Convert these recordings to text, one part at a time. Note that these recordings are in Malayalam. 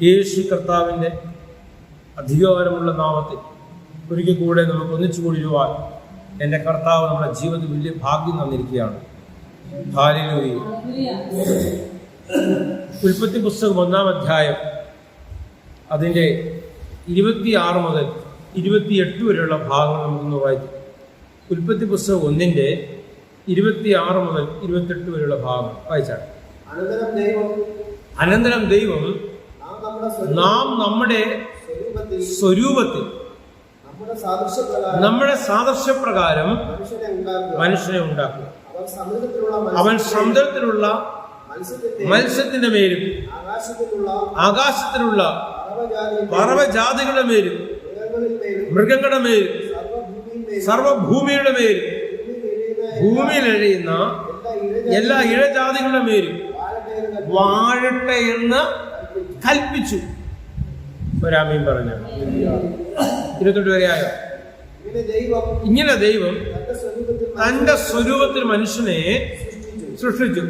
യേശു കർത്താവിൻ്റെ അധികാരമുള്ള നാമത്തിൽ ഒരിക്കൽ കൂടെ നമുക്ക് ഒന്നിച്ചു കൂടുവാൻ എൻ്റെ കർത്താവ് നമ്മുടെ ജീവിതത്തിൽ വലിയ ഭാഗ്യം തന്നിരിക്കുകയാണ്. ഹല്ലേലൂയ. ഉൽപ്പത്തി പുസ്തകം 1-ാം അധ്യായം അതിൻ്റെ 26 മുതൽ 28 വരെയുള്ള ഭാഗങ്ങൾ നമുക്കൊന്ന് വായിക്കും. ഉൽപ്പത്തി പുസ്തകം 1-ന്റെ 26 മുതൽ 28 വരെയുള്ള ഭാഗം വായിച്ചാണ്. അനന്തരം ദൈവം നാം നമ്മുടെ സ്വരൂപത്തിൽ നമ്മുടെ സാദൃശ്യപ്രകാരം മനുഷ്യനെ ഉണ്ടാക്കും. അവൻ സമുദ്രത്തിലുള്ള മത്സ്യത്തിന്റെ മേലും ആകാശത്തിലുള്ള പറവജാതികളുടെ മേലും മൃഗങ്ങളുടെ മേലും സർവഭൂമിയുടെ മേലും ഭൂമിയിൽ എഴയുന്ന എല്ലാ ഇഴജാതികളുടെ മേലും വാഴട്ടെ എന്ന് കൽപ്പിച്ചു. ഒരാമീൻ പറഞ്ഞു. 28 വരെയായോ? ഇങ്ങനെ ദൈവം തന്റെ സ്വരൂപത്തിൽ മനുഷ്യനെ സൃഷ്ടിച്ചു.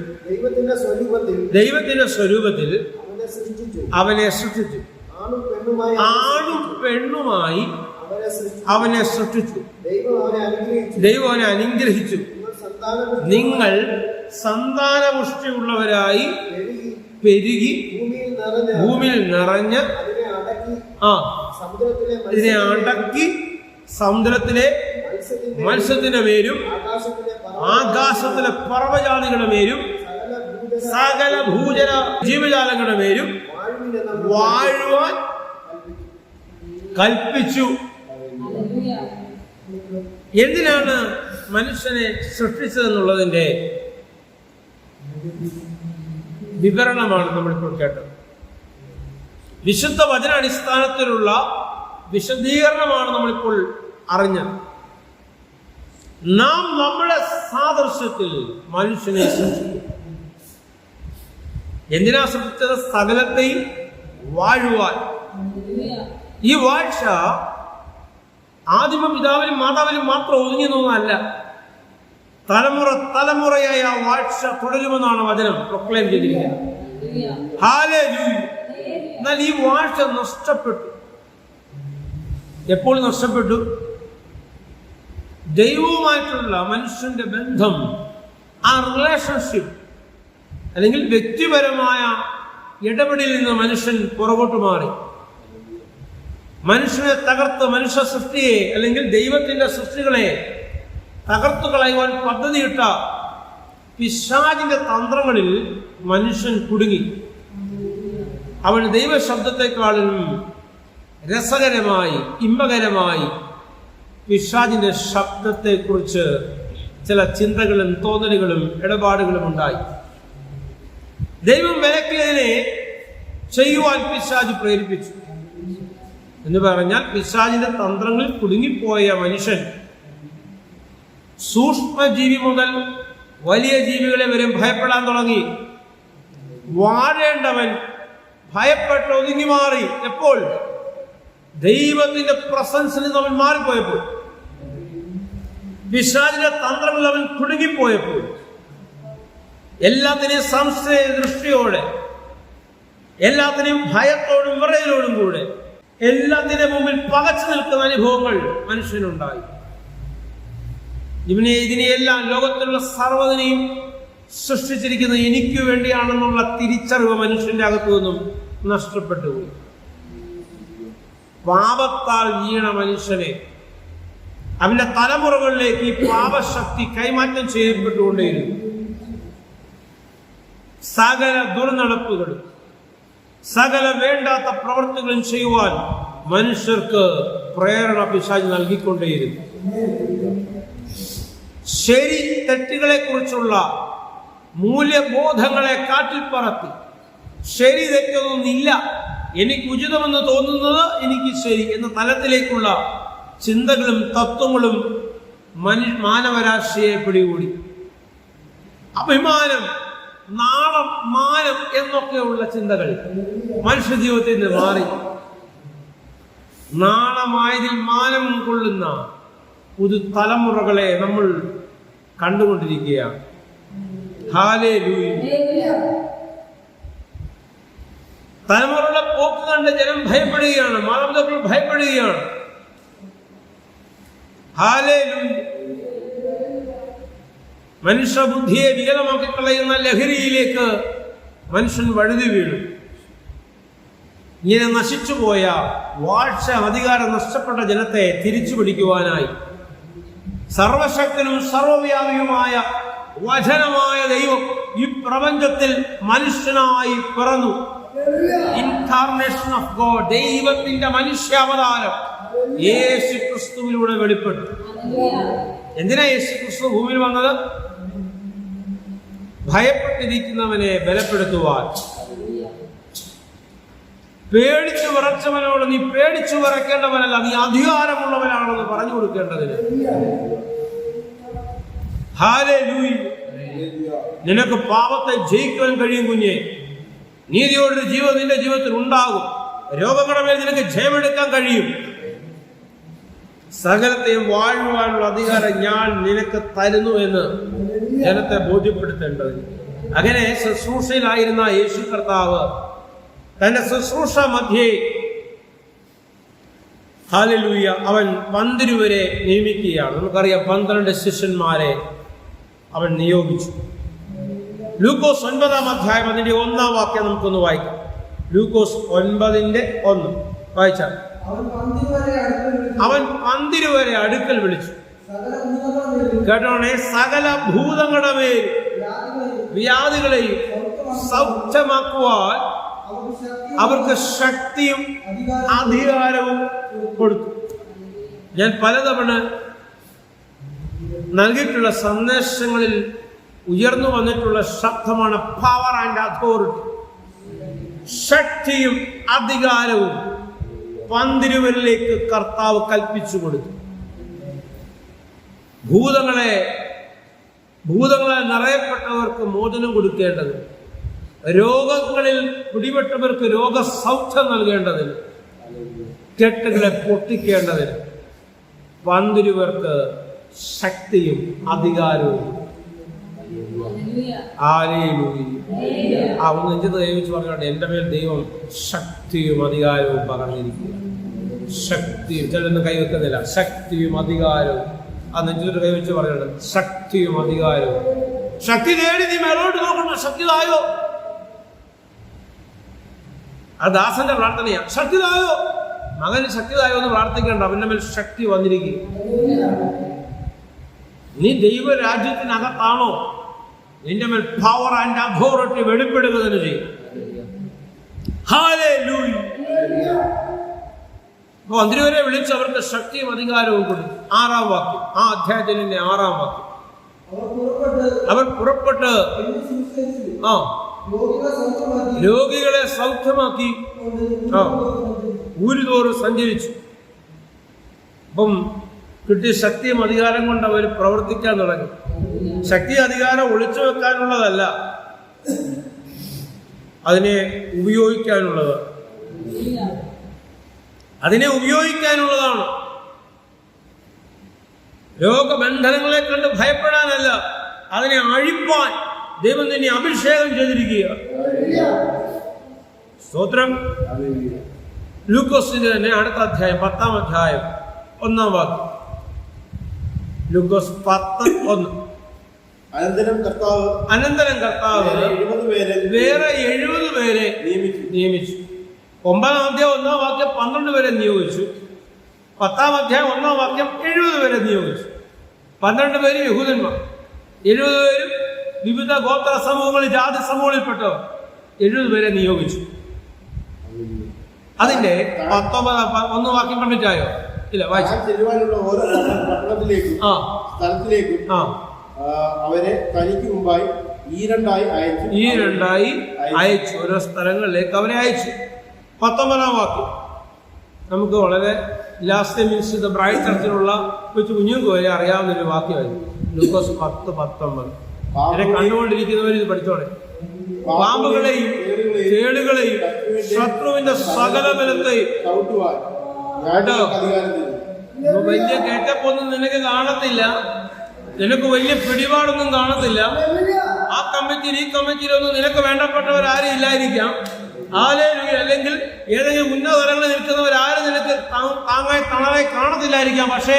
ദൈവത്തിന്റെ സ്വരൂപത്തിൽ അവനെ സൃഷ്ടിച്ചു. ആണും പെണ്ണുമായി അവനെ സൃഷ്ടിച്ചു. ദൈവം അവനെ അനുഗ്രഹിച്ചു. നിങ്ങൾ സന്താനപുഷ്ടിയുള്ളവരായി പെരുകി ഭൂമിയിൽ നിറഞ്ഞ് ഇതിനെ അടക്കി സമുദ്രത്തിലെ മത്സ്യത്തിന്റെ മേലും ആകാശത്തിലെ പറവജാതികളുടെ മേലും സകല ഭൂജല ജീവജാലങ്ങളുടെ മേലും വാഴുവാൻ കൽപ്പിച്ചു. എന്തിനാണ് മനുഷ്യനെ സൃഷ്ടിച്ചതെന്നുള്ളതിന്റെ വിവരണമാണ് നമ്മളിപ്പോൾ കേട്ടത്. വിശുദ്ധ വചനാടിസ്ഥാനത്തിലുള്ള വിശദീകരണമാണ് നമ്മളിപ്പോൾ അറിഞ്ഞത്. നാം നമ്മുടെ സാദൃശ്യത്തിൽ മനുഷ്യനെ സൃഷ്ടിച്ചു. എന്തിനാ സൃഷ്ടിച്ചത്? സകലത്തെയും വാഴുവാൻ. ഈ വാഴ്ച ആദിമ പിതാവിനും മാതാവിനും മാത്രം ഒതുങ്ങി നിന്നതല്ല. തലമുറ തലമുറയായി ആ വാഴ്ച തുടരുമെന്നാണ് വചനം പ്രൊക്ലെയിം ചെയ്തിരിക്കുന്നത്. ഹല്ലേലൂയ. എന്നാൽ ഈ വാഴ്ച നഷ്ടപ്പെട്ടു. എപ്പോൾ നഷ്ടപ്പെട്ടു? ദൈവവുമായിട്ടുള്ള മനുഷ്യന്റെ ബന്ധം, ആ റിലേഷൻഷിപ്പ് അല്ലെങ്കിൽ വ്യക്തിപരമായ ഇടപെടലിൽ നിന്ന് മനുഷ്യൻ പുറകോട്ട് മാറി. മനുഷ്യനെ തകർത്ത് മനുഷ്യ സൃഷ്ടിയെ അല്ലെങ്കിൽ ദൈവത്തിന്റെ സൃഷ്ടികളെ തകർത്തു കളയുവാൻ പദ്ധതിയിട്ട പിശാചിന്റെ തന്ത്രങ്ങളിൽ മനുഷ്യൻ കുടുങ്ങി. അവൻ ദൈവശബ്ദത്തെക്കാളും രസകരമായി ഇമ്പകരമായി പിശാചിന്റെ ശബ്ദത്തെക്കുറിച്ച് ചില ചിന്തകളും തോന്നലുകളും ഇടപാടുകളും ഉണ്ടായി. ദൈവം വിലക്കിയതിനെ ചെയ്യുവാൻ പിശാച് പ്രേരിപ്പിച്ചു. എന്ന് പറഞ്ഞാൽ പിശാചിന്റെ തന്ത്രങ്ങളിൽ കുടുങ്ങിപ്പോയ മനുഷ്യൻ സൂക്ഷ്മജീവി മുതൽ വലിയ ജീവികളെ വരെ ഭയപ്പെടാൻ തുടങ്ങി. വാഴേണ്ടവൻ ഭയപ്പെട്ട് ഒതുങ്ങി മാറി. എപ്പോൾ? ദൈവത്തിന്റെ പ്രസൻസിൽ നിന്ന് അവൻ മാറിപ്പോയപ്പോൾ, പിശാചിന്റെ തന്ത്രങ്ങളിൽ അവൻ കുടുങ്ങിപ്പോയപ്പോൾ, എല്ലാത്തിനെയും സംശയ ദൃഷ്ടിയോടെ, എല്ലാത്തിനെയും ഭയത്തോടും വിറയലോടും കൂടെ, എല്ലാത്തിന്റെ മുമ്പിൽ പകച്ചു നിൽക്കുന്ന അനുഭവങ്ങൾ മനുഷ്യനുണ്ടായി. ഇതിനെയെല്ലാം ലോകത്തിലുള്ള സർവ്വതിനെയും സൃഷ്ടിച്ചിരിക്കുന്നത് എനിക്ക് വേണ്ടിയാണെന്നുള്ള തിരിച്ചറിവ് മനുഷ്യന്റെ അകത്തു നിന്നും നഷ്ടപ്പെട്ടു പോയി. പാപത്താൽ വീണ മനുഷ്യനെ അവന്റെ തലമുറകളിലേക്ക് ഈ പാപശക്തി കൈമാറ്റം ചെയ്യപ്പെട്ടുകൊണ്ടേയിരുന്നു. സകല ദുർനടപ്പുകളും സകല വേണ്ടാത്ത പ്രവൃത്തികളും ചെയ്യുവാൻ മനുഷ്യർക്ക് പ്രേരണ പിശാച് നൽകിക്കൊണ്ടേയിരുന്നു. ശരി തെറ്റുകളെ കുറിച്ചുള്ള മൂല്യബോധങ്ങളെ കാറ്റിൽ പറത്തി ശരി തെറ്റൊന്നുമില്ല, എനിക്ക് ഉചിതമെന്ന് തോന്നുന്നത് എനിക്ക് ശരി എന്ന തലത്തിലേക്കുള്ള ചിന്തകളും തത്വങ്ങളും മാനവരാശിയെ പിടികൂടി. അഭിമാനം, നാണം, മാനം എന്നൊക്കെയുള്ള ചിന്തകൾ മനുഷ്യ ജീവിതത്തിൽ നിന്ന് മാറി. നാണമായതിൽ മാനം കൊള്ളുന്ന പുതു തലമുറകളെ നമ്മൾ കണ്ടുകൊണ്ടിരിക്കുകയാണ്. ഹല്ലേലൂയ. തലമുറയുടെ പോക്ക് കണ്ട് ജനം ഭയപ്പെടുകയാണ്, മാതാപിതാക്കൾ ഭയപ്പെടുകയാണ്. ഹല്ലേലൂയ. മനുഷ്യബുദ്ധിയെ വികലമാക്കി കളയുന്ന ലഹരിയിലേക്ക് മനുഷ്യൻ വഴുതി വീണു. ഇങ്ങനെ നശിച്ചുപോയ വാഴ്ച അധികാരം നഷ്ടപ്പെട്ട ജനത്തെ തിരിച്ചു പിടിക്കുവാനായി സർവശക്തനും സർവവ്യാപിയുമായ വചനമായ ദൈവം ഈ പ്രപഞ്ചത്തിൽ മനുഷ്യനായി പിറന്നു. ഇൻകാർണേഷൻ ഓഫ് ഗോഡ്, ദൈവത്തിന്റെ മനുഷ്യാവതാരം യേശു ക്രിസ്തുവിലൂടെ വെളിപ്പെട്ടു. എന്തിനാ യേശു ക്രിസ്തു ഭൂമിയിൽ വന്നത്? ഭയപ്പെട്ടിരിക്കുന്നവനെ ബലപ്പെടുത്തുവാൻ. പേടിച്ചു വിറച്ചവനോട് നീ പേടിച്ചു വിറയ്ക്കേണ്ടവനല്ല, നീ അധികാരമുള്ളവനാണെന്ന് പറഞ്ഞു കൊടുക്കേണ്ടതിന്. ഹല്ലേലൂയ. നിനക്ക് പാപത്തെ ജയിക്കുവാൻ കഴിയും കുഞ്ഞെ. നീതിയോടൊരു ജീവിതം നിന്റെ ജീവിതത്തിൽ ഉണ്ടാകും. രോഗങ്ങളുടെ മേൽ നിനക്ക് ജയമെടുക്കാൻ കഴിയും. സകലത്തെയും വാഴുവാനുള്ള അധികാരം ഞാൻ നിനക്ക് തരുന്നു എന്ന് ജനത്തെ ബോധ്യപ്പെടുത്തേണ്ടത്. അങ്ങനെ ശുശ്രൂഷയിലായിരുന്ന യേശു കർത്താവ് തന്റെ ശുശ്രൂഷ മധ്യേ ഹല്ലേലൂയ അവൻ 12 വരെ നിയമിക്കുകയാണ്. നമുക്കറിയാം 12 ശിഷ്യന്മാരെ അവൻ നിയോഗിച്ചു. ലൂക്കോസ് 9-ാം അധ്യായം അതിന്റെ 1-ാം വാക്യം നമുക്കൊന്ന് വായിക്കാം. ലൂക്കോസ് 9:1 വായിച്ചാൽ, അവൻ 12 വരെ അടുക്കൽ വിളിച്ചു. കേട്ടോണേ, സകല ഭൂതങ്ങളുടെ മേൽ വ്യാധികളെയും സൗഖ്യമാക്കുവാൻ അവർക്ക് ശക്തിയും അധികാരവും കൊടുത്തു. ഞാൻ പലതവണ നൽകിയിട്ടുള്ള സന്ദേശങ്ങളിൽ ഉയർന്നു വന്നിട്ടുള്ള ശബ്ദമാണ് പവർ ആൻഡ് അതോറിറ്റി. ശക്തിയും അധികാരവും 12 വരിലേക്ക് കർത്താവ് കൽപ്പിച്ചു കൊടുത്തു. ഭൂതങ്ങളെ നിറയപ്പെട്ടവർക്ക് മോചനം കൊടുക്കേണ്ടത്, രോഗങ്ങളിൽ പിടിപെട്ടവർക്ക് രോഗസൗഖ്യം നൽകേണ്ടതിന്, കെട്ടുകളെ പൊട്ടിക്കേണ്ടതിന് 12 പേർക്ക് ശക്തിയും അധികാരവും. ഒന്ന് നെഞ്ചത്ത് ദൈവിച്ച് പറഞ്ഞോട്ടെ, എന്റെ മേൽ ദൈവം ശക്തിയും അധികാരവും പകർന്നിരിക്കുക. ശക്തിയും, ചിലൊന്നും കൈവെക്കുന്നില്ല, ശക്തിയും അധികാരവും. ആ നെഞ്ചിട്ട് കൈവച്ച് പറഞ്ഞോട്ടെ, ശക്തിയും അധികാരവും. ശക്തി നേടി നീ മേലോട്ട് നോക്കണ്ട. ശക്തിതായോ? ആ ദാസന്റെ പ്രാർത്ഥനയാ. ശക്തിതായോ? മകന് ശക്തിതായോ എന്ന് പ്രാർത്ഥിക്കേണ്ട, അവന്റെ മേൽ ശക്തി വന്നിരിക്കുക. നീ ദൈവരാജ്യത്തിനകത്താണോ? നിന്റെ മേൽ പവർ ആൻഡ് അതോറിറ്റി വെളിപ്പെടുക തന്നെ ചെയ്യും. ഹല്ലേലൂയ. 12 വരെ വിളിച്ച് അവർക്ക് ശക്തിയും അധികാരവും കൊടുത്തു. 6-ാം വാക്യം, ആ അധ്യായത്തിന്റെ 6-ാം വാക്യം. അവർ പുറപ്പെട്ട് രോഗികളെ സൗഖ്യമാക്കി ഊരുതോറും സഞ്ചരിച്ചു. അപ്പം കിട്ടിയ ശക്തിയും അധികാരം കൊണ്ട് അവർ പ്രവർത്തിക്കാൻ തുടങ്ങി. ശക്തി അധികാരം ഒളിച്ചു വെക്കാനുള്ളതല്ല, അതിനെ ഉപയോഗിക്കാനുള്ളതാണ്. രോഗബന്ധനങ്ങളെ കണ്ട് ഭയപ്പെടാനല്ല, അതിനെ അഴിപ്പാൻ ദൈവം തന്നെ അഭിഷേകം ചെയ്തിരിക്കുക. സ്തോത്രം. ലൂക്കോസിന്റെ തന്നെ അടുത്ത അധ്യായം 10-ാം അധ്യായം 1-ാം വാക്യം. ലൂക്കോസ് 10:1. അനന്തരം കർത്താവ് വേറെ 70 പേരെ നിയമിച്ചു. 9-ാം അധ്യായം 1-ാം വാക്യം 12 പേരെ നിയോഗിച്ചു. 10-ാം അധ്യായം 1-ാം വാക്യം 70 പേരെ നിയോഗിച്ചു. 12 പേര് യഹൂദന്മാർ, 70 പേരും വിവിധ ഗോത്ര സമൂഹങ്ങളിൽ, ജാതി സമൂഹങ്ങളിൽപ്പെട്ടവർ. 70 പേരെ നിയോഗിച്ചു. അതിന്റെ 19-1 വാക്യം കണ്ടിട്ടായോ? ഇല്ല, വായിച്ചു. അവരെ തനിക്ക് മുമ്പായി ഈ രണ്ടായി അയച്ചു. ഓരോ സ്ഥലങ്ങളിലേക്ക് അവരെ അയച്ചു. 19-ാം വാക്യം നമുക്ക് വളരെ ലാസ്റ്റ് മിനിറ്റ് ബ്രൈറ്റ് ചർച്ചിലുള്ള കൊച്ചു കുഞ്ഞുങ്ങൾക്ക് വരെ അറിയാവുന്നൊരു വാക്യമായിരുന്നു. ലൂക്കോസ് 10:19. എന്നെ കണ്ടുകൊണ്ടിരിക്കുന്നവർ ഇത് പഠിച്ചോളെ. പാമ്പുകളെയും തേളുകളെയും ശത്രുവിന്റെ സകല ബലത്തെയും കേട്ടോ. വലിയ കേട്ടപ്പൊന്നും നിനക്ക് കാണത്തില്ല, നിനക്ക് വലിയ പിടിപാടൊന്നും കാണത്തില്ല. ആ കമ്മിറ്റിയിൽ ഈ കമ്മിറ്റിയിലൊന്നും നിനക്ക് വേണ്ടപ്പെട്ടവരാരും ഇല്ലായിരിക്കാം. ഹല്ലേലൂയ. അല്ലെങ്കിൽ ഏതെങ്കിലും ഉന്നത തലങ്ങളിൽ നിൽക്കുന്നവരാരും നിനക്ക് താങ്ങായി തണലായി കാണത്തില്ലായിരിക്കാം. പക്ഷേ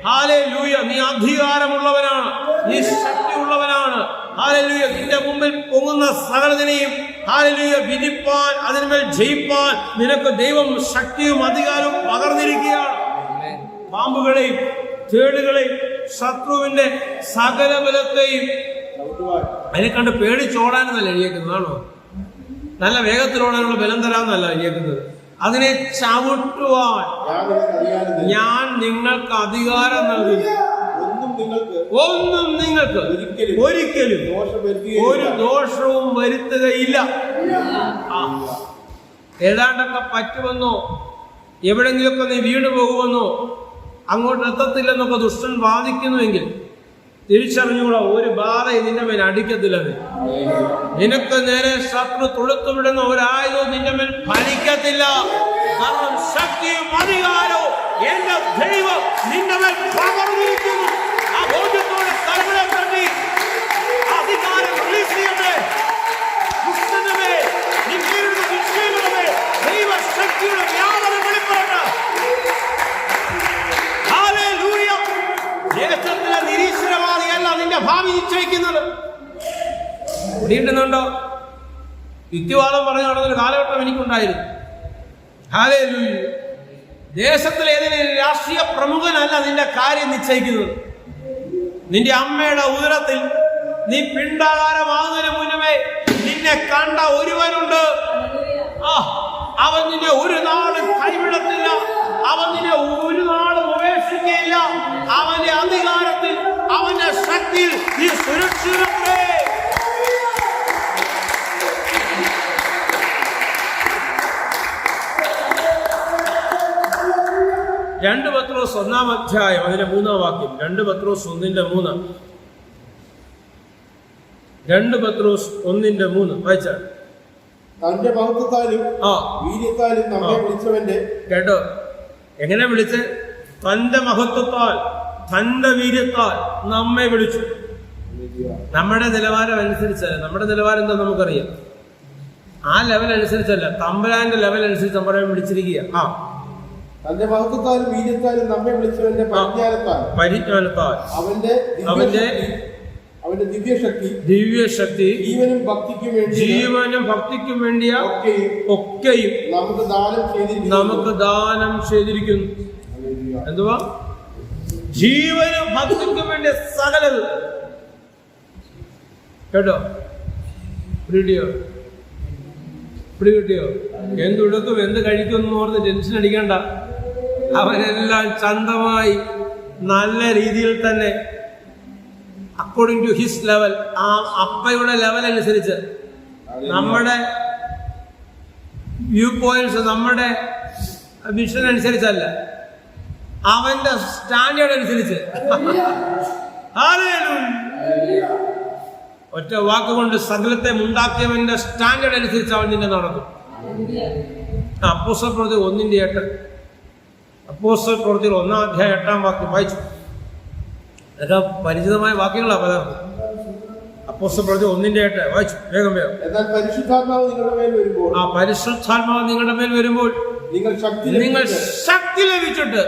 ഹല്ലേലൂയ, നീ അധികാരമുള്ളവനാണ്, നീ ശക്തിയുള്ളവനാണ്. ഹല്ലേലൂയ, നിന്റെ മുമ്പിൽ പൊങ്ങുന്ന സകലതിനെയും ഹല്ലേലൂയ വിധിപ്പാൻ, അതിന്മേൽ ജയിപ്പാൻ നിനക്ക് ദൈവം ശക്തിയും അധികാരവും പകർന്നിരിക്കുകയാണ്. പാമ്പുകളെയും തേളുകളെയും ശത്രുവിന്റെ സകല ബലത്തെയും അതിനെ കണ്ട് പേടിച്ചോടാനെന്നല്ല എഴുതിയേക്കുന്നതാണോ? നല്ല വേഗത്തിലോടാനുള്ള ബലം തരാമെന്നല്ല എഴുതിയേക്കുന്നത്. അതിനെ ചവിട്ടുവാൻ ഞാൻ നിങ്ങൾക്ക് അധികാരം നൽകുന്നു. ഒന്നും നിങ്ങൾക്ക് ഒരിക്കലും ഒരു ദോഷവും വരുത്തുകയില്ല. ഏതാണ്ടൊക്കെ പറ്റുമെന്നോ എവിടെങ്കിലുമൊക്കെ നീ വീണു പോകുമെന്നോ അങ്ങോട്ട് എത്തത്തില്ലെന്നൊക്കെ ദുഷ്ടൻ വാദിക്കുന്നുവെങ്കിൽ തിരിച്ചറിഞ്ഞുകൂടാ, ഒരു ബാധയും നിന്റെ മേൽ അടിക്കത്തില്ലെന്ന്. നിനക്ക് നേരെ ശത്രു തൊടുത്തുവിടുന്ന ഒരായുധവും നിന്റെ മേൽ ഫലിക്കത്തില്ല. കാരണം ശക്തിയും അധികാരവും എന്റെ ദൈവം നിന്റെ മേൽ പകർന്നിരിക്കുന്നു. ആ ബോധ്യത്തോടെ കരങ്ങളെ തട്ടി അധികാരം റിലീസ് ചെയ്യട്ടെ. ദുഷ്ടന്റെ മേൽ നീ നേരിടുന്ന വിഷയങ്ങളുടെ മേൽ ദൈവശക്തിയുടെ വ്യാപനം വെളിപ്പെടട്ടെ. ഹല്ലേലൂയ. ദേശത്തിലെ നിരീശ്വരവാദിയല്ല നിന്റെ ഭാവി നിശ്ചയിക്കുന്നത്. പിടികിട്ടുന്നുണ്ടോ? യുക്തിവാദം പറഞ്ഞു നടന്നൊരു കാലഘട്ടം എനിക്കുണ്ടായിരുന്നു. ഹല്ലേലൂയ. ദേശത്തിലെ ഏതെങ്കിലും രാഷ്ട്രീയ പ്രമുഖനല്ല നിന്റെ കാര്യം നിശ്ചയിക്കുന്നത്. നിന്റെ അമ്മയുടെ ഉദരത്തിൽ നീ പിണ്ടാകാരമാകുന്നതിന് മുന്നമേ നിന്നെ കണ്ട ഒരുവനുണ്ട്. അവൻ നിന്നെ ഒരു നാളും കൈവിടത്തില്ല. അവൻ നിന്നെ ഒരു നാളും ഉപേക്ഷിക്കുകയില്ല. അവന്റെ അധികാരത്തിൽ, അവന്റെ ശക്തിയിൽ നീ സുരക്ഷിതരേ. രണ്ട് പത്രോസ് 1-ാം അധ്യായം അതിന്റെ 3-ാം വാക്യം. 2 പത്രോസ് 1:3. 2 പത്രോസ് 1:3 വായിച്ചാൽ. തന്റെ മഹത്വത്താലും വീര്യത്താലും നമ്മെ വിളിച്ചവന്റെ. കേട്ടോ, എങ്ങനെ വിളിച്ച്? തന്റെ മഹത്വത്താൽ, തന്റെ വീര്യത്താൽ നമ്മെ വിളിച്ചു. നമ്മുടെ നിലവാരം അനുസരിച്ചല്ല. നമ്മുടെ നിലവാരം എന്താ നമുക്കറിയാം. ആ ലെവൽ അനുസരിച്ചല്ല, തമ്പുരാന്റെ ലെവൽ അനുസരിച്ച് നമ്മളെ വിളിച്ചിരിക്കുക. തന്റെ മഹത്വത്താലും വീര്യത്താലും നമ്മെ വിളിച്ചവന്റെ പരിജ്ഞാനത്താൽ അവന്റെ ദിവ്യശക്തി ജീവനും ഭക്തിക്കും വേണ്ടിയ ഒക്കെയും നമുക്ക് ദാനം ചെയ്തിരിക്കുന്നു. എന്തുവാ? ജീവനും ഭക്തിക്കും വേണ്ടിയ സകലത്. കേട്ടോ? പിടികിട്ടിയോ? എന്തുടുക്കും എന്ത് കഴിക്കുമെന്ന് ഓർത്ത് ടെൻഷൻ അടിക്കണ്ട. അവനെല്ലാം ചന്തമായി നല്ല രീതിയിൽ തന്നെ അക്കോർഡിംഗ് ടു ഹിസ് ലെവൽ, ആ അപ്പയുടെ ലെവൽ അനുസരിച്ച്, നമ്മുടെ വ്യൂ പോയിന്റ്സ്, നമ്മുടെ വിഷൻ അനുസരിച്ചല്ല, അവന്റെ സ്റ്റാൻഡേർഡ് അനുസരിച്ച്. ഒറ്റ വാക്കുകൊണ്ട് സകലത്തെ ഉണ്ടാക്കിയവന്റെ സ്റ്റാൻഡേർഡ് അനുസരിച്ച് അവൻ നിന്നെ നടക്കും. അപ്പോസ്തല പ്രവൃത്തി 1:8. അപ്പോസ്തല പ്രവൃത്തി 1-ാം അധ്യായം 8-ാം വാക്യം വായിച്ചു. അതൊക്കെ പരിചിതമായ വാക്യങ്ങളാണ് പലർക്കും. അപ്പോസ്തല പ്രവൃത്തി 1:8 വായിച്ചു. വേഗം. എന്നാൽ പരിശുദ്ധാത്മാവ് നിങ്ങളുടെ മേൽ വരുമ്പോൾ, പരിശുദ്ധാത്മാവ് നിങ്ങളുടെ മേൽ വരുമ്പോൾ നിങ്ങൾ ശക്തി ലഭിച്ചിട്ട്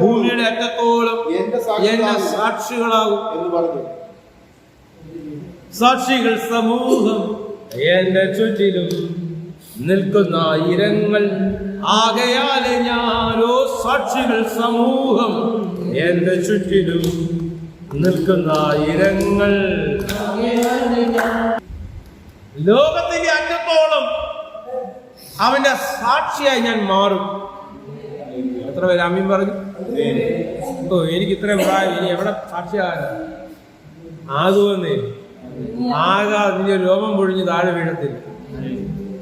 ഭൂമിയുടെ അറ്റത്തോളം എന്റെ സാക്ഷികളാകും എന്ന് പറഞ്ഞു. സാക്ഷികൾ സമൂഹം എന്റെ ചുറ്റിലും നിൽക്കുന്ന ആയിരങ്ങൾ ആകയാലെ ഞാനോ സാക്ഷികൾ സമൂഹം എന്റെ ചുറ്റിലും നിൽക്കുന്ന ആയിരങ്ങൾ. ലോകത്തിന്റെ അറ്റത്തോളം അവന്റെ സാക്ഷിയായി ഞാൻ മാറും. എത്ര പേര് അമ്മയും പറഞ്ഞു? എനിക്ക് ഇത്രയും പ്രായം, ഇനി എവിടെ സാക്ഷിയാകാൻ ആകുമെന്നേ. നിന്റെ രോമം പൊഴിഞ്ഞ് താഴെ വീഴത്തില്ല.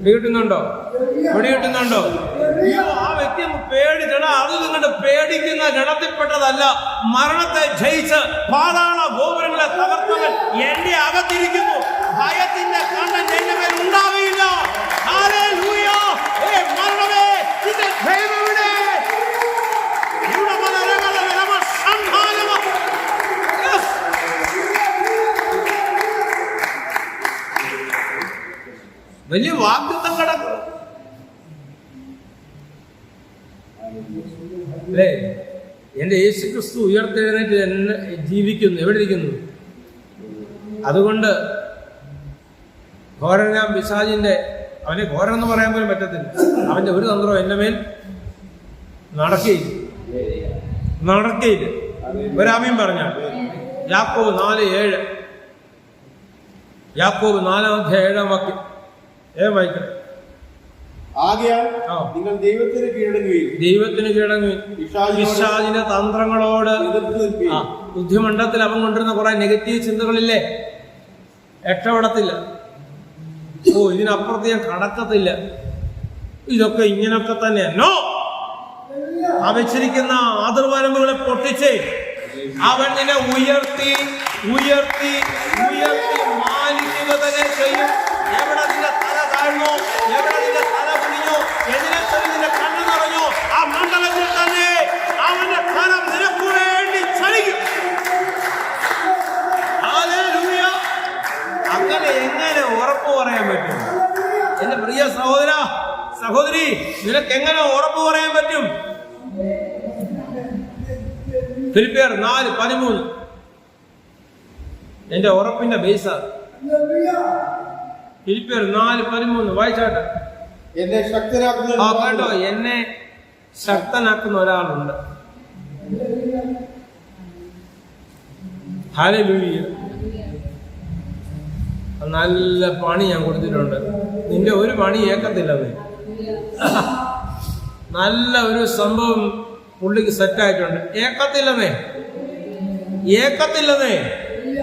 പിടികിട്ടുന്നുണ്ടോ? ആ വ്യക്തി പേടിച്ചടാ. അത് നിങ്ങളുടെ പേടിക്കുന്ന ഗണത്തിൽപ്പെട്ടതല്ല. മരണത്തെ ജയിച്ച് പാതാള ഗോപുരങ്ങളെ തകർത്തവൻ എന്റെ അകത്തിരിക്കുന്നു. ഭയത്തിന്റെ കണ്ണൻ എന്റെ മേൽ ഉണ്ടാവില്ല. ഹല്ലേലൂയ. മരണമേ, നിന്റെ ഭയം എവിടെ? വലിയ വാഗ്ദത്തം കിടക്കും അല്ലേ? എന്റെ യേശു ക്രിസ്തു ഉയർത്തെഴുന്നേറ്റ് എന്നെ ജീവിക്കുന്നു. എവിടെ ഇരിക്കുന്നു? അതുകൊണ്ട് ഘോരനാം പിശാചിന്റെ, അവനെ ഘോരം എന്ന് പറയാൻ പോലും പറ്റത്തില്ല, അവന്റെ ഒരു തന്ത്രവും എന്റെ മേൽ നടക്കുകയില്ല. ഒരാമയും പറഞ്ഞ യാക്കോബ് 4:7, യാക്കോബ് 4:7 വാക്യം വായിക്കണം. ആകയാൽ നിങ്ങൾ ദൈവത്തിന് കീഴടങ്ങുകയും പിശാചിന്റെ തന്ത്രങ്ങളോട് ബുദ്ധിമണ്ഡലത്തിൽ അവൻ കൊണ്ടിരുന്ന കുറെ നെഗറ്റീവ് ചിന്തകളില്ലേ, രക്ഷപ്പെടത്തില്ല. ഇതിനപ്പുറത്ത് ഞാൻ കടക്കത്തില്ല, ഇതൊക്കെ ഇങ്ങനൊക്കെ തന്നെ. നോ, ആ വെച്ചിരിക്കുന്ന അതിർവരമ്പുകളെ പൊട്ടിച്ച് അവൻ നിന്നെ ഉയർത്തി ഉയർത്തി ഉയർത്തി മാനിക്കുക തന്നെ ചെയ്യും. എവിടെ നിന്റെ തല താഴ്ന്നോ, എവിടെ നിന്റെ തല കുനിഞ്ഞോ, എതിരെ നിന്റെ കണ്ണു നിറഞ്ഞോ, ആ മണ്ഡലത്തിൽ തന്നെ അവന്റെ കരം നിനക്ക് വേണ്ടി ചലിക്കും. ഹല്ലേലൂയ. അങ്ങനെ എങ്ങനെ ഉറപ്പ് പറയാൻ പറ്റും? എന്റെ പ്രിയ സഹോദര സഹോദരി, നിനക്ക് എങ്ങനെ ഉറപ്പ് പറയാൻ പറ്റും? ഫിലിപ്പിയർ 4:13 എന്റെ ഉറപ്പിന്റെ ബേസാണ്. ഫിലിപ്പിയർ 4:13 വായിച്ചാട്ടെ. എന്നെ ശക്തനാക്കുന്ന കേട്ടോ, എന്നെ ശക്തനാക്കുന്ന ഒരാളുണ്ട്. ഹല്ലേലൂയ. നല്ല പണി ഞാൻ കൊടുത്തിട്ടുണ്ട്. നിന്റെ ഒരു പണി ഏക്കത്തില്ലെന്നേ. നല്ല ഒരു സംഭവം പുള്ളിക്ക് സെറ്റായിട്ടുണ്ട്. ഏക്കത്തില്ലെന്നേ.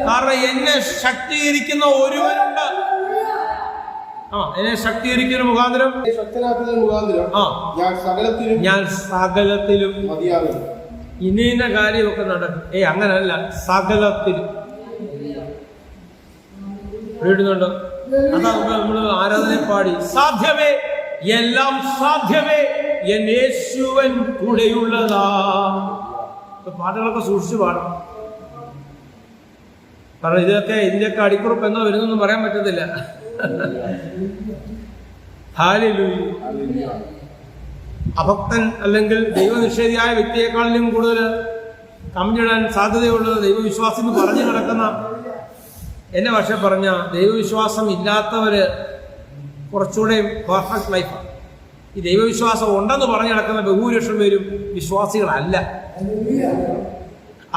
കാരണം എന്നെ ശക്തീകരിക്കുന്ന ഒരുവനുണ്ട്. എന്നെ ശക്തീകരിക്കുന്ന മുഖാന്തരം ഞാൻ സകലത്തിലും ഇന്ന കാര്യമൊക്കെ നടക്കും. അങ്ങനല്ല, സകലത്തിലും വീടുന്നുണ്ടോ? അതാണ് നമ്മള് ആരാധന പാടി, സാധ്യമേ എല്ലാം സാധ്യമേ എൻ യേശുവൻ കൂടെയുള്ളതാ. പാട്ടുകളൊക്കെ സൂക്ഷിച്ചു പാടണം. കാരണം ഇതിന്റെയൊക്കെ അടിക്കുറിപ്പ് എന്നോ വരുന്നൊന്നും പറയാൻ പറ്റത്തില്ല. ഹല്ലേലൂയ. അഭക്തൻ അല്ലെങ്കിൽ ദൈവനിഷേധിയായ വ്യക്തിയെക്കാളിലും കൂടുതൽ കമ്മിടാൻ സാധ്യതയുള്ളത് ദൈവവിശ്വാസം എന്ന് പറഞ്ഞു നടക്കുന്ന, എന്റെ ഭാഷ പറഞ്ഞ ദൈവവിശ്വാസം ഇല്ലാത്തവര് കുറച്ചുകൂടെ പെർഫെക്റ്റ് ലൈഫാണ്. ഈ ദൈവവിശ്വാസം ഉണ്ടെന്ന് പറഞ്ഞു നടക്കുന്ന ബഹുഭൂരിപക്ഷം പേരും വിശ്വാസികളല്ല.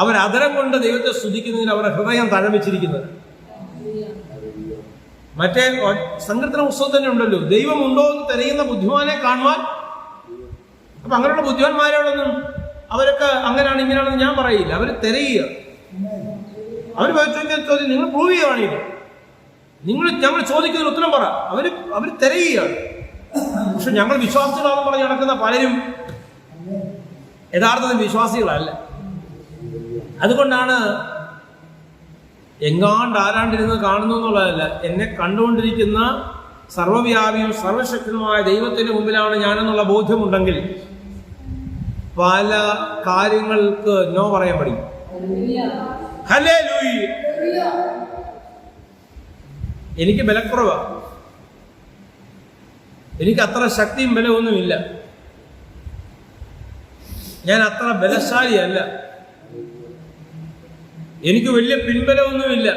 അവരതരം കൊണ്ട് ദൈവത്തെ സ്തുതിക്കുന്നതിന് അവരുടെ ഹൃദയം തഴമിച്ചിരിക്കുന്നത്. മറ്റേ സങ്കീർത്തന പുസ്തകം തന്നെ ഉണ്ടല്ലോ, ദൈവമുണ്ടോ എന്ന് തിരയുന്ന ബുദ്ധിമാനെ കാണുവാൻ. അപ്പൊ അങ്ങനെയുള്ള ബുദ്ധിമാന്മാരോടൊന്നും അവരൊക്കെ അങ്ങനെയാണ് ഇങ്ങനെയാണെന്ന് ഞാൻ പറയില്ല. അവർ തിരയുക. അവർ ചോദ്യം നിങ്ങൾ പ്രൂവ് ചെയ്യുകയാണെങ്കിൽ ഞങ്ങൾ ചോദിക്കുന്നതിന് ഉത്തരം പറ. അവർ തിരയുകയാണ്. പക്ഷെ ഞങ്ങൾ വിശ്വാസികളാണെന്ന് പറഞ്ഞ് നടക്കുന്ന പലരും യഥാർത്ഥത്തിൽ വിശ്വാസികളല്ല. അതുകൊണ്ടാണ് എങ്ങാണ്ട് ആരാണ്ടിരുന്ന് കാണുന്നു എന്നുള്ളതല്ല, എന്നെ കണ്ടുകൊണ്ടിരിക്കുന്ന സർവ്വവ്യാപിയും സർവശക്തനുമായ ദൈവത്തിന്റെ മുമ്പിലാണ് ഞാനെന്നുള്ള ബോധ്യമുണ്ടെങ്കിൽ പല കാര്യങ്ങൾക്ക് നോ പറയാൻ പഠിക്കും. ഹല്ലേലൂയ. എനിക്ക് ബലക്കുറവാ. എനിക്ക് അത്ര ശക്തിയും ബലമൊന്നുമില്ല. ഞാൻ അത്ര ബലശാലിയല്ല. എനിക്ക് വലിയ പിൻബലമൊന്നുമില്ല.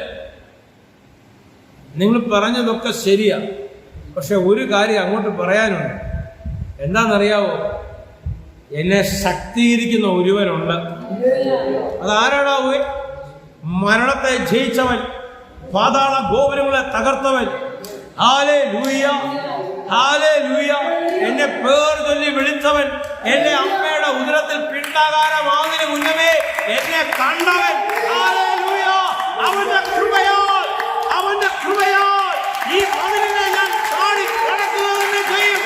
നിങ്ങൾ പറഞ്ഞതൊക്കെ ശരിയാ. പക്ഷെ ഒരു കാര്യം അങ്ങോട്ട് പറയാനുണ്ട്. എന്താണെന്നറിയാവോ? എന്നെ ശക്തീകരിക്കുന്ന ഒരുവനുണ്ട്. അതാരാടാവേ? മരണത്തെ ജയിച്ചവൻ, പാതാള ഗോപുരങ്ങളെ തകർത്തവൻ. Hallelujah, hallelujah. എന്നെ പേർ ചൊല്ലി വിളിച്ചവൻ, എന്നെ അമ്മയുടെ ഉദരത്തിൽ പിണ്ടാകാരമാകുന്നതിന് മുന്നമേ എന്നെ കണ്ടവൻ. ഹല്ലേലൂയ. അവന്റെ കൃപയാൽ ഈ മതിലിനെ ഞാൻ ചാടി കടക്കുക തന്നെ ചെയ്യും.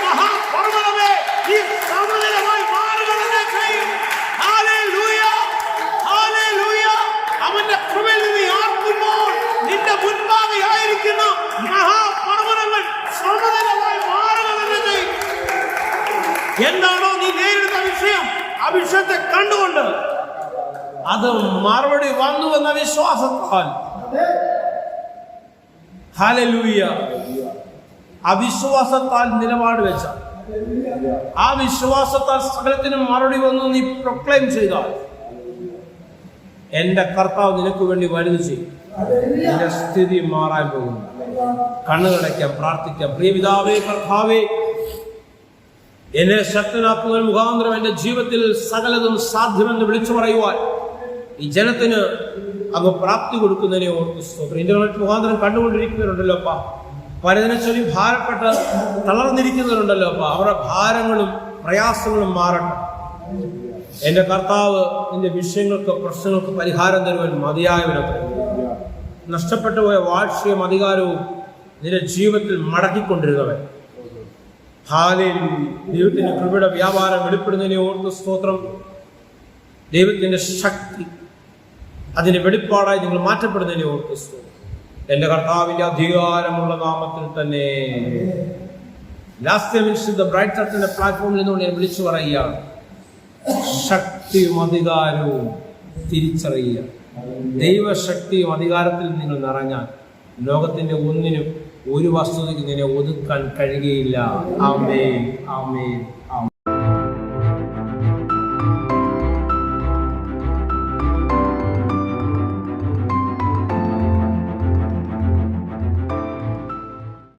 മഹാപർവ്വതമേ, ഈ സമനിലമായി മാറുക തന്നെ ചെയ്യും. Hallelujah, hallelujah. അവന്റെ കൃപയിൽ നിന്ന് ആർക്കുമ്പോൾ നിന്റെ മുൻപാകെ ആയിരിക്കുന്ന മഹാപർവ്വതങ്ങൾ സമനിലമായി മാറുക തന്നെ ചെയ്യും. എന്താണോ നീ നേരിടുന്ന വിഷയം, ആ വിഷയത്തെ കണ്ടുകൊണ്ട് അത് മറുപടി വന്നുവെന്ന വിശ്വാസത്താൽ. ഹല്ലേലൂയ. അവിശ്വാസത്താൽ നിലപാട് വെച്ച, ആ വിശ്വാസത്താൽ സകലത്തിനും മറുപടി വന്നു നീ പ്രൊക്ലെയിം ചെയ്താൽ എന്റെ കർത്താവ് നിനക്ക് വേണ്ടി വലുത് ചെയ്യും. നിന്റെ സ്ഥിതി മാറാൻ പോകുന്നു. കണ്ണുകളടയ്ക്കാം, പ്രാർത്ഥിക്കാം. പ്രിയ പിതാവേ, കർത്താവേ, എന്നെ ശക്തനാക്കുന്ന മുഖാന്തരം എന്റെ ജീവിതത്തിൽ സകലതും സാധ്യമെന്ന് വിളിച്ചു പറയുവാൻ ഈ ജനത്തിന് അങ്ങ് പ്രാപ്തി കൊടുക്കുന്നതിനെ ഓർത്ത് സ്തോത്രം. ഇന്റർനെറ്റ് മുഖാന്തരം കണ്ടുകൊണ്ടിരിക്കുന്നവരുണ്ടല്ലോ അപ്പ, പലതിനെ ചൊല്ലി ഭാരപ്പെട്ട് തളർന്നിരിക്കുന്നവരുണ്ടല്ലോ അപ്പ, അവരുടെ ഭാരങ്ങളും പ്രയാസങ്ങളും മാറട്ടെ. എന്റെ കർത്താവ് നിന്റെ വിഷയങ്ങൾക്ക്, പ്രശ്നങ്ങൾക്ക് പരിഹാരം തരുവാൻ മതിയായവനത്ര. നഷ്ടപ്പെട്ടു പോയ വാഴ്ചയും അധികാരവും നിന്റെ ജീവിതത്തിൽ മടക്കിക്കൊണ്ടിരുന്നവൻ. ദൈവത്തിന്റെ കൃപയുടെ വ്യാപാരം വെളിപ്പെടുന്നതിനെ ഓർത്ത് സ്തോത്രം. ദൈവത്തിന്റെ ശക്തി അതിന്റെ വെളിപ്പാടായി നിങ്ങൾ മാറ്റപ്പെടുന്നതിനെ ഓർത്ത് സ്തോത്രം. എന്റെ കർത്താവിന്റെ അധികാരമുള്ള നാമത്തിൽ തന്നെ ലാസ്റ്റ് മിനിറ്റ് ബ്രൈറ്റ് ചർച്ചിന്റെ പ്ലാറ്റ്ഫോമിൽ നിന്നുകൊണ്ട് ഞാൻ വിളിച്ചു പറയുകയാണ്, ശക്തിയും അധികാരവും തിരിച്ചറിയുക. ദൈവശക്തിയും അധികാരത്തിൽ നിങ്ങൾ നിറഞ്ഞാൽ ലോകത്തിന്റെ ഒന്നിനും ഒരു വസ്തുതയ്ക്ക് നിന്നെ ഒതുക്കാൻ കഴിയുകയില്ല. ആമേൻ, ആമേൻ, ആമേൻ.